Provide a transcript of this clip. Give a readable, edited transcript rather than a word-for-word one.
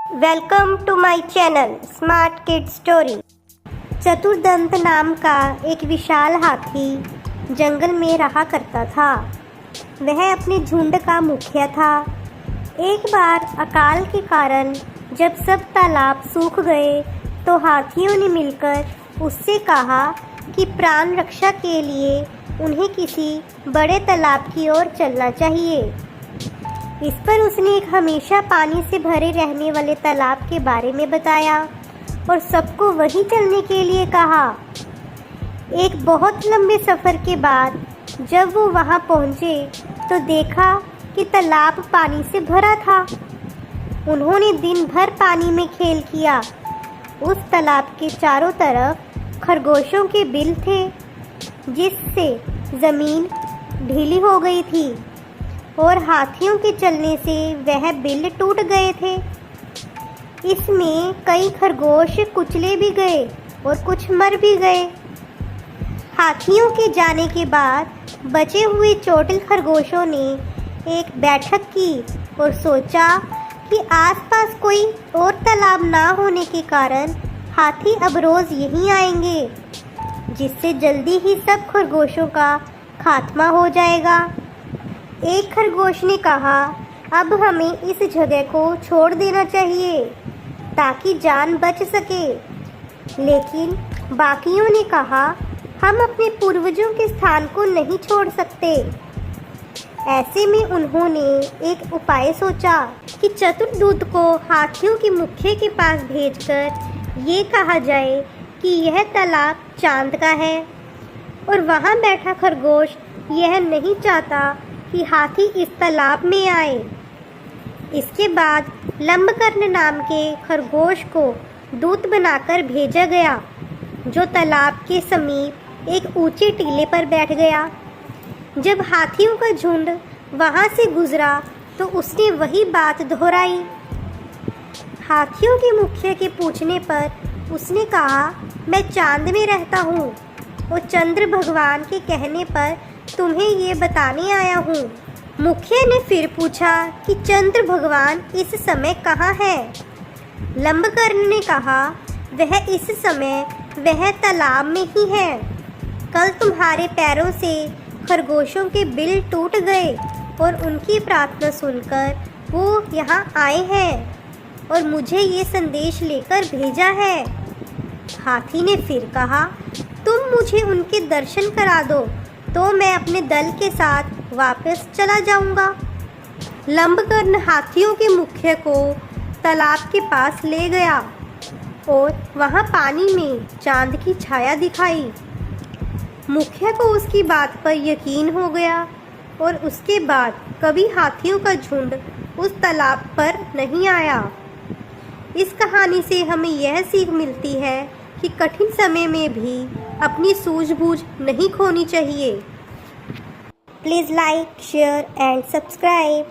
Welcome to my channel smart kid story. Chaturdant नाम का एक विशाल हाथी जंगल में रहा करता था। वह अपने झुंड का मुखिया था। एक बार अकाल के कारण जब सब तालाब सूख गए तो हाथियों ने मिलकर उससे कहा कि प्राण रक्षा के लिए उन्हें किसी बड़े तालाब की ओर चलना चाहिए। इस पर उसने एक हमेशा पानी से भरे रहने वाले तालाब के बारे में बताया और सबको वहीं चलने के लिए कहा। एक बहुत लंबे सफ़र के बाद जब वो वहाँ पहुँचे तो देखा कि तालाब पानी से भरा था। उन्होंने दिन भर पानी में खेल किया। उस तालाब के चारों तरफ खरगोशों के बिल थे, जिससे ज़मीन ढीली हो गई थी और हाथियों के चलने से वह बिल टूट गए थे। इसमें कई खरगोश कुचले भी गए और कुछ मर भी गए। हाथियों के जाने के बाद बचे हुए चोटिल खरगोशों ने एक बैठक की और सोचा कि आसपास कोई और तालाब ना होने के कारण हाथी अब रोज़ यहीं आएंगे, जिससे जल्दी ही सब खरगोशों का खात्मा हो जाएगा। एक खरगोश ने कहा, अब हमें इस जगह को छोड़ देना चाहिए ताकि जान बच सके। लेकिन बाकियों ने कहा, हम अपने पूर्वजों के स्थान को नहीं छोड़ सकते। ऐसे में उन्होंने एक उपाय सोचा कि चतुर्दूत को हाथियों के मुखिया के पास भेजकर ये कहा जाए कि यह तालाब चांद का है और वहाँ बैठा खरगोश यह नहीं चाहता कि हाथी इस तालाब में आए। इसके बाद लंबकर्ण नाम के खरगोश को दूत बनाकर भेजा गया, जो तालाब के समीप एक ऊंचे टीले पर बैठ गया। जब हाथियों का झुंड वहां से गुजरा तो उसने वही बात दोहराई। हाथियों के मुखिया के पूछने पर उसने कहा, मैं चांद में रहता हूँ और चंद्र भगवान के कहने पर तुम्हें ये बताने आया हूँ। मुखिया ने फिर पूछा कि चंद्र भगवान इस समय कहाँ है? लंबकर्ण ने कहा, वह इस समय वह तालाब में ही है। कल तुम्हारे पैरों से खरगोशों के बिल टूट गए और उनकी प्रार्थना सुनकर वो यहाँ आए हैं और मुझे ये संदेश लेकर भेजा है। हाथी ने फिर कहा, तुम मुझे उनके दर्शन करा दो तो मैं अपने दल के साथ वापस चला जाऊंगा। लंबकर्ण हाथियों के मुखिया को तालाब के पास ले गया और वहां पानी में चांद की छाया दिखाई। मुखिया को उसकी बात पर यकीन हो गया और उसके बाद कभी हाथियों का झुंड उस तालाब पर नहीं आया। इस कहानी से हमें यह सीख मिलती है कि कठिन समय में भी अपनी सूझबूझ नहीं खोनी चाहिए। Please like, share and subscribe.